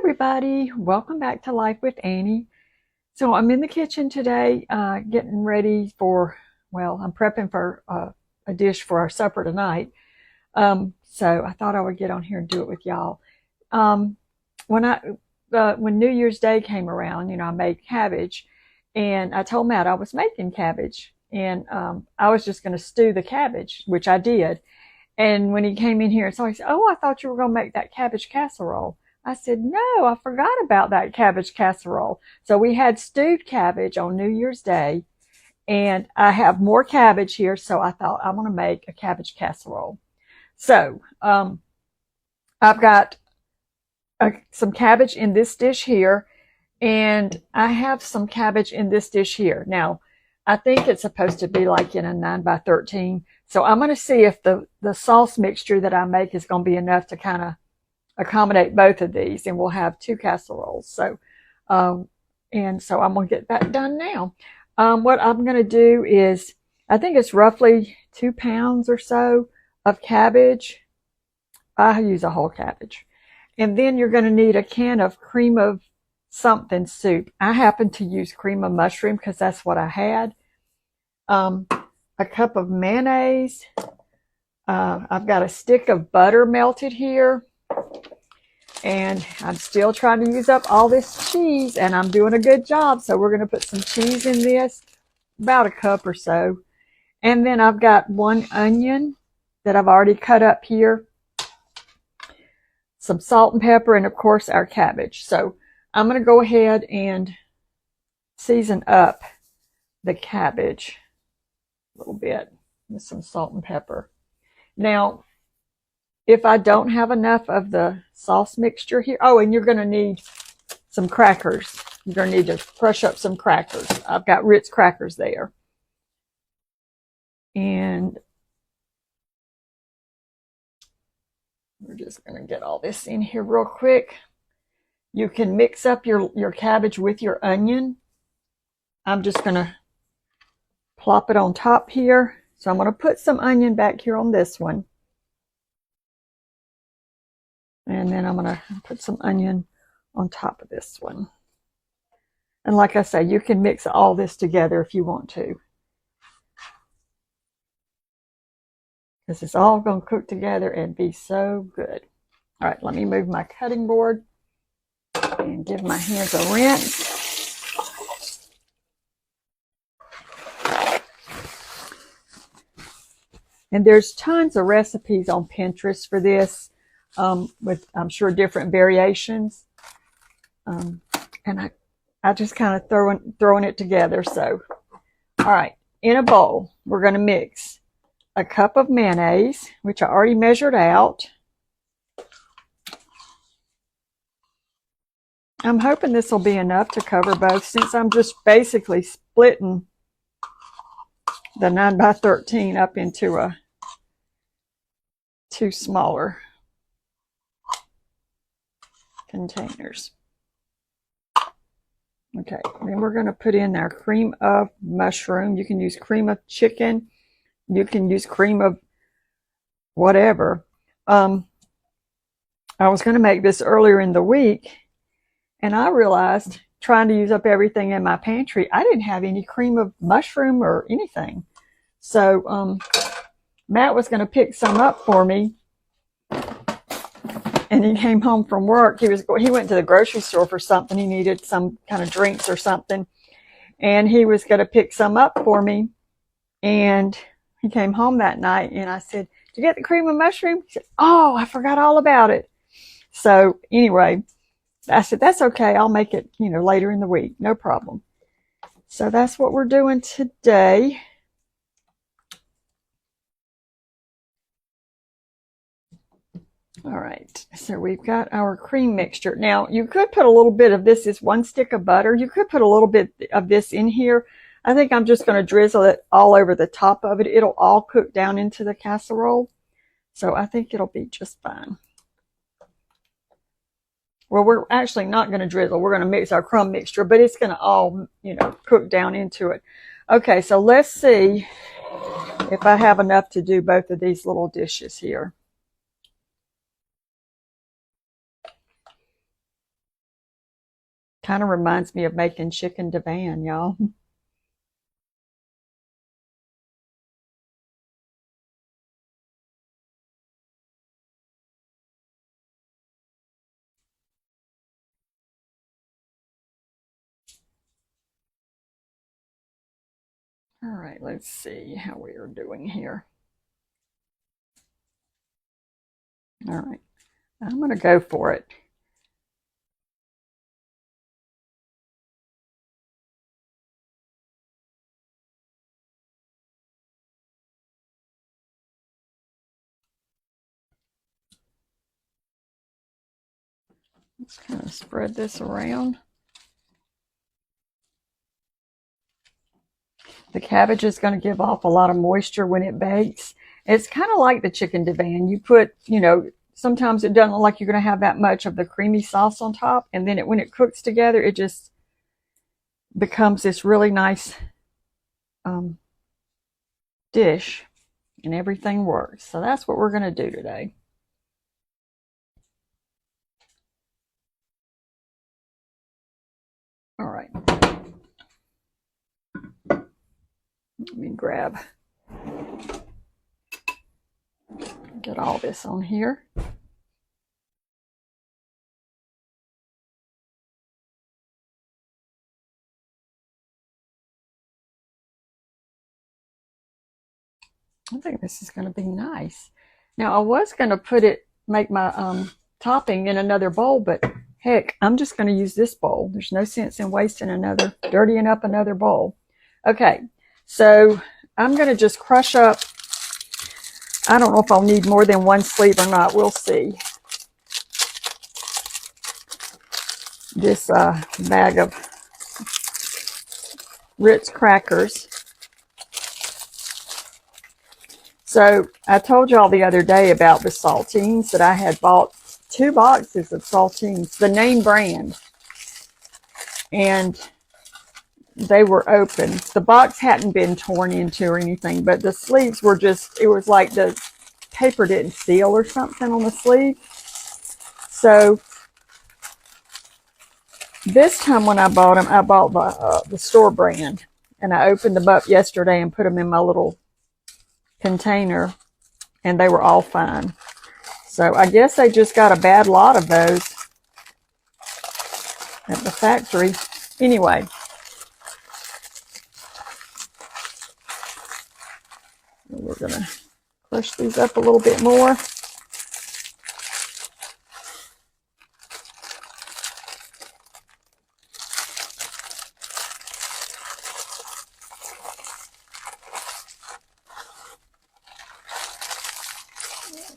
everybody, welcome back to Life with Annie. So I'm in the kitchen today, getting ready for, well, I'm prepping for a dish for our supper tonight. So I thought I would get on here and do it with y'all. Um, when New Year's Day came around, I made cabbage, and I told Matt I was making cabbage, and I was just going to stew the cabbage, which I did. And when he came in here, so he said, "Oh, I thought you were going to make that cabbage casserole." I said, "No, I forgot about that cabbage casserole." So we had stewed cabbage on New Year's Day, and I have more cabbage here, so I thought I want to make a cabbage casserole. So I've got some cabbage in this dish here, and I have some cabbage in this dish here. Now, I think it's supposed to be like in a 9 by 13. So I'm going to see if the sauce mixture that I make is going to be enough to kind of accommodate both of these, and we'll have 2 casseroles. So, and so I'm going to get that done now. What I'm going to do is, I think it's roughly 2 pounds or so of cabbage. I use a whole cabbage. And then you're going to need a can of cream of something soup. I happen to use cream of mushroom because that's what I had. A cup of mayonnaise. I've got a stick of butter melted here. And I'm still trying to use up all this cheese, and I'm doing a good job. So we're going to put some cheese in this, about a cup or so. And then I've got 1 onion that I've already cut up here. Some salt and pepper, and of course our cabbage. So I'm going to go ahead and season up the cabbage a little bit with some salt and pepper. Now, if I don't have enough of the sauce mixture here, oh, and you're going to need some crackers. You're going to need to crush up some crackers. I've got Ritz crackers there. And we're just going to get all this in here real quick. You can mix up your cabbage with your onion. I'm just going to plop it on top here. So I'm going to put some onion back here on this one. And then I'm going to put some onion on top of this one. And like I say, you can mix all this together if you want to, because it's all going to cook together and be so good. All right, let me move my cutting board and give my hands a rinse. And there's tons of recipes on Pinterest for this, with, I'm sure, different variations. And I just kind of throwing it together. So, all right, in a bowl, we're going to mix a cup of mayonnaise, which I already measured out. I'm hoping this will be enough to cover both, since I'm just basically splitting the 9 by 13 up into 2 smaller containers. Okay, then we're going to put in our cream of mushroom. You can use cream of chicken. You can use cream of whatever. I was going to make this earlier in the week, and I realized, trying to use up everything in my pantry, I didn't have any cream of mushroom or anything. So Matt was going to pick some up for me, and he came home from work. He went to the grocery store for something. He needed some kind of drinks or something, and he was going to pick some up for me. And he came home that night, and I said, "Did you get the cream of mushroom?" He said, "Oh, I forgot all about it." So anyway, I said, "That's okay. I'll make it, later in the week. No problem." So that's what we're doing today. All right, so we've got our cream mixture. Now, you could put a little bit of this. Is 1 stick of butter. You could put a little bit of this in here. I think I'm just going to drizzle it all over the top of it. It'll all cook down into the casserole. So I think it'll be just fine. Well, we're actually not going to drizzle. We're going to mix our crumb mixture, but it's going to all, cook down into it. Okay, so let's see if I have enough to do both of these little dishes here. Kind of reminds me of making chicken divan, y'all. All right, let's see how we are doing here. All right, I'm going to go for it. Let's kind of spread this around. The cabbage is going to give off a lot of moisture when it bakes. It's kind of like the chicken divan. You put, sometimes it doesn't look like you're going to have that much of the creamy sauce on top. And then when it cooks together, it just becomes this really nice dish. And everything works. So that's what we're going to do today. All right. Let me get all this on here. I think this is going to be nice. Now I was going to make my topping in another bowl, but heck, I'm just going to use this bowl. There's no sense in dirtying up another bowl. Okay, so I'm going to just crush up. I don't know if I'll need more than one sleeve or not. We'll see. This bag of Ritz crackers. So I told y'all the other day about the saltines that I had bought 2 boxes of saltines, the name brand, and they were open. The box hadn't been torn into or anything, but the sleeves were it was like the paper didn't seal or something on the sleeve. So this time when I bought them, I bought the store brand, and I opened them up yesterday and put them in my little container, and they were all fine. So I guess they just got a bad lot of those at the factory. Anyway, we're going to crush these up a little bit more.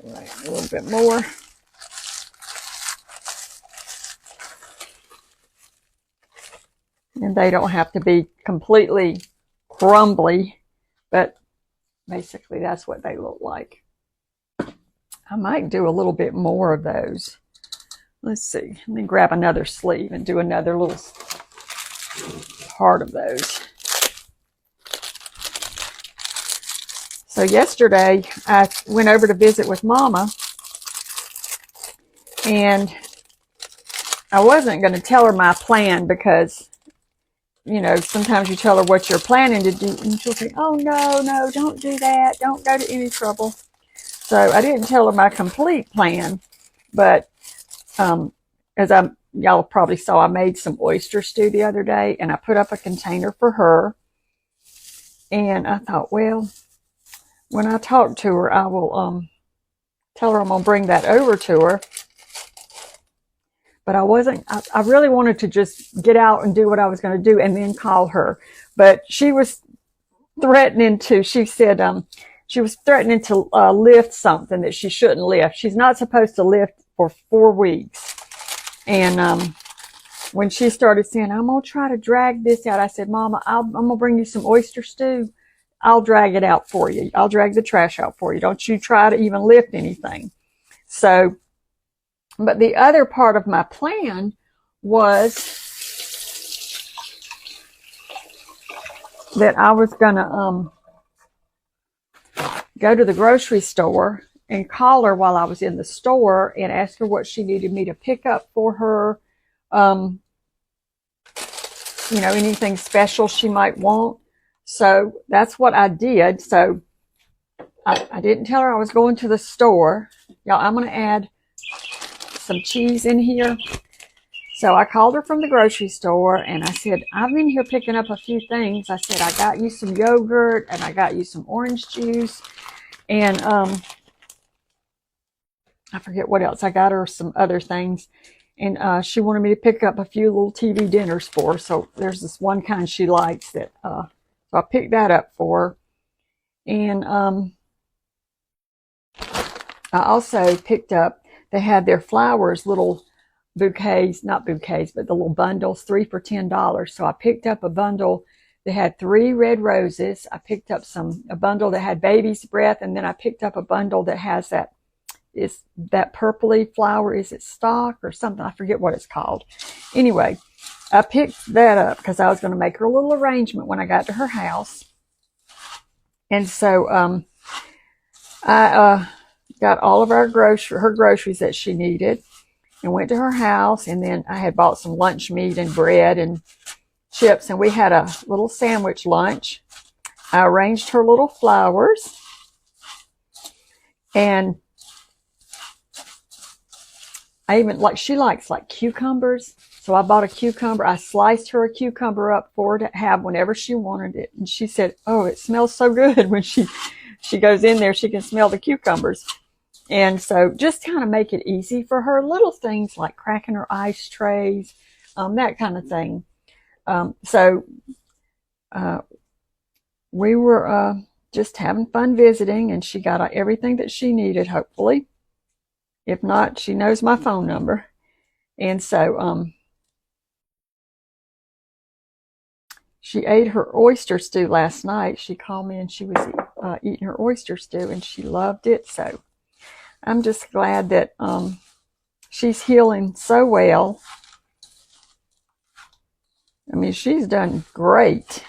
Right, a little bit more. And they don't have to be completely crumbly, but basically that's what they look like. I might do a little bit more of those. Let's see. Let me grab another sleeve and do another little part of those. So yesterday I went over to visit with Mama, and I wasn't going to tell her my plan because, sometimes you tell her what you're planning to do and she'll say, oh, no, don't do that. Don't go to any trouble. So I didn't tell her my complete plan, but as y'all probably saw, I made some oyster stew the other day, and I put up a container for her. And I thought, well, when I talk to her, I will tell her I'm going to bring that over to her. But I really wanted to just get out and do what I was going to do and then call her. But she was threatening to, she said, she was threatening to lift something that she shouldn't lift. She's not supposed to lift for 4 weeks. And when she started saying, I'm going to try to drag this out, I said, Mama, I'm going to bring you some oyster stew. I'll drag it out for you. I'll drag the trash out for you. Don't you try to even lift anything. So, but the other part of my plan was that I was going to go to the grocery store and call her while I was in the store and ask her what she needed me to pick up for her you know, anything special she might want. So that's what I did. So I didn't tell her I was going to the store. Y'all, I'm going to add some cheese in here. So I called her from the grocery store and I said, I've been here picking up a few things. I said, I got you some yogurt and I got you some orange juice. And I forget what else. I got her some other things. And she wanted me to pick up a few little TV dinners for her. So there's this one kind she likes that, so I picked that up for her. And I also picked up, they had their flowers, little bouquets, not bouquets, but the little bundles, 3 for $10. So I picked up a bundle that had 3 red roses. I picked up a bundle that had baby's breath, and then I picked up a bundle that has that purpley flower. Is it stock or something? I forget what it's called. Anyway, I picked that up because I was going to make her a little arrangement when I got to her house. And so I got all of her groceries that she needed and went to her house. And then I had bought some lunch meat and bread and chips, and we had a little sandwich lunch. I arranged her little flowers, and I even she likes like cucumbers. So I bought a cucumber. I sliced her a cucumber up for her to have whenever she wanted it. And she said, oh, it smells so good when she goes in there, she can smell the cucumbers. And so just kind of make it easy for her. Little things like cracking her ice trays, that kind of thing. So we were just having fun visiting, and she got everything that she needed, hopefully. If not, she knows my phone number. And so she ate her oyster stew last night. She called me and she was eating her oyster stew, and she loved it. So I'm just glad that she's healing so well. I mean, she's done great.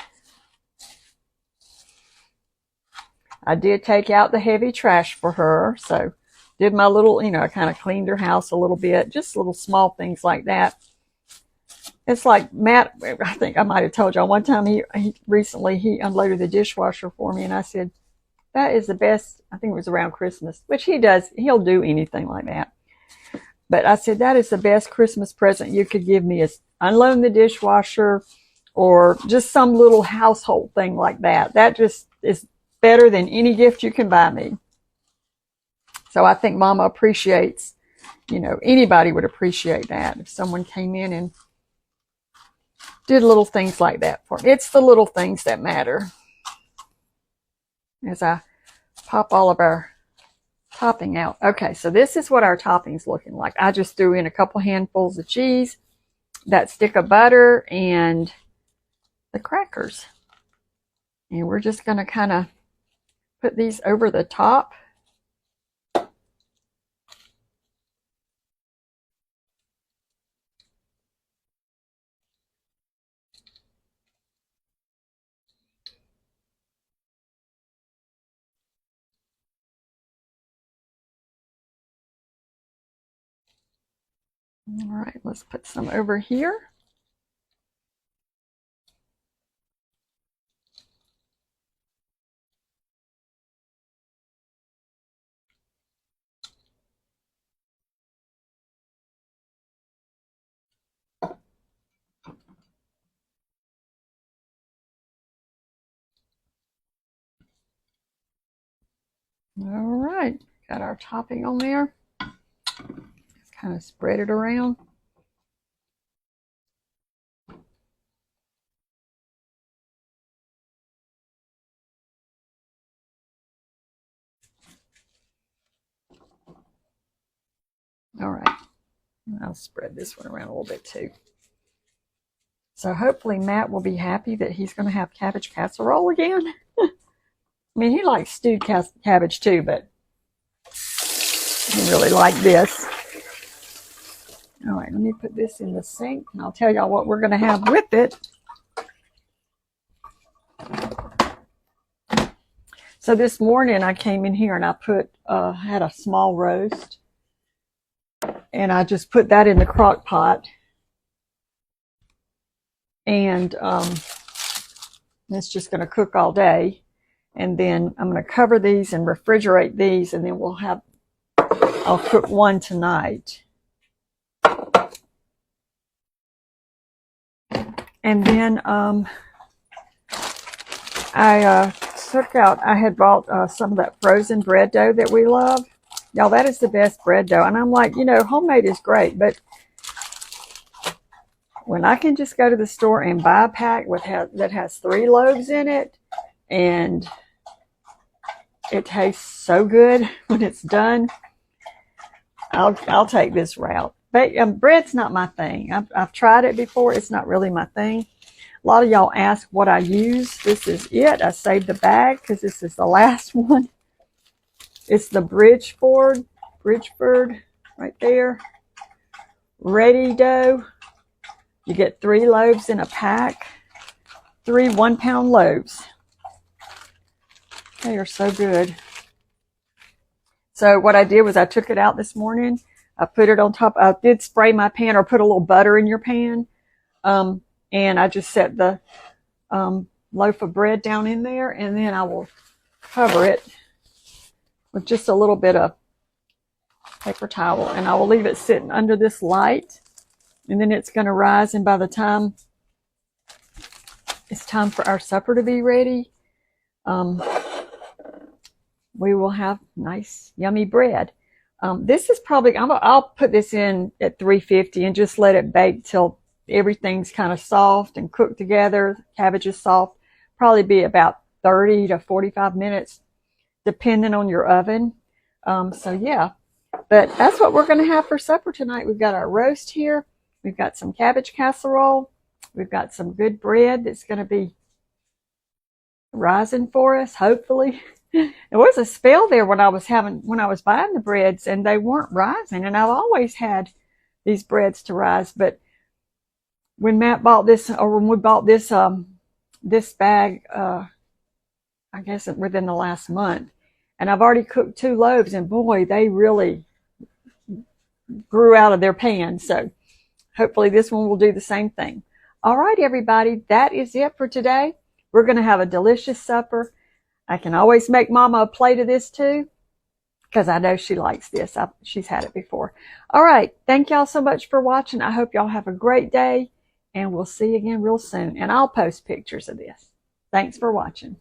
I did take out the heavy trash for her. So did my little, you know, I kind of cleaned her house a little bit, just little small things like that. It's like Matt, I think I might have told y'all one time he recently unloaded the dishwasher for me, and I said, that is the best. I think it was around Christmas, which he does. He'll do anything like that. But I said, that is the best Christmas present you could give me, is unloading the dishwasher or just some little household thing like that. That just is better than any gift you can buy me. So I think Mama appreciates, you know, anybody would appreciate that if someone came in and did little things like that for me. It's the little things that matter. As I pop all of our topping out. Okay, so this is what our topping's looking like. I just threw in a couple handfuls of cheese, that stick of butter, and the crackers. And we're just going to kind of put these over the top. All right, let's put some over here. All right, got our topping on there. Just kind of spread it around. All right, I'll spread this one around a little bit too. So hopefully Matt will be happy that he's going to have cabbage casserole again. I mean, he likes stewed cabbage too, but he really liked this. All right, let me put this in the sink, and I'll tell y'all what we're going to have with it. So this morning I came in here and I had a small roast, and I just put that in the crock pot. and it's just going to cook all day. And then I'm going to cover these and refrigerate these, and then I'll cook one tonight. And then I had bought some of that frozen bread dough that we love. Y'all, that is the best bread dough. And I'm like, homemade is great, but when I can just go to the store and buy a pack that has 3 loaves in it, and it tastes so good when it's done, I'll take this route. But bread's not my thing. I've tried it before. It's not really my thing. A lot of y'all ask what I use. This is it. I saved the bag because this is the last one. It's the Bridgeford right there. Ready dough. You get 3 loaves in a pack. 3 1-pound loaves. They are so good. So what I did was I took it out this morning. I put it on top. I did spray my pan, or put a little butter in your pan. And I just set the loaf of bread down in there, and then I will cover it with just a little bit of paper towel, and I will leave it sitting under this light, and then it's going to rise, and by the time it's time for our supper to be ready, we will have nice yummy bread. This is probably, I'll put this in at 350 and just let it bake till everything's kind of soft and cooked together. Cabbage is soft. Probably be about 30 to 45 minutes, depending on your oven. So yeah, but that's what we're going to have for supper tonight. We've got our roast here. We've got some cabbage casserole. We've got some good bread that's going to be rising for us, hopefully. There was a spell there when I was buying the breads, and they weren't rising, and I've always had these breads to rise. But when Matt bought this, or when we bought this this bag, I guess within the last month, and I've already cooked 2 loaves, and boy, they really grew out of their pan. So hopefully this one will do the same thing. All right, everybody, that is it for today. We're going to have a delicious supper. I can always make Mama a plate of this too, because I know she likes this. She's had it before. All right, thank y'all so much for watching. I hope y'all have a great day, and we'll see you again real soon. And I'll post pictures of this. Thanks for watching.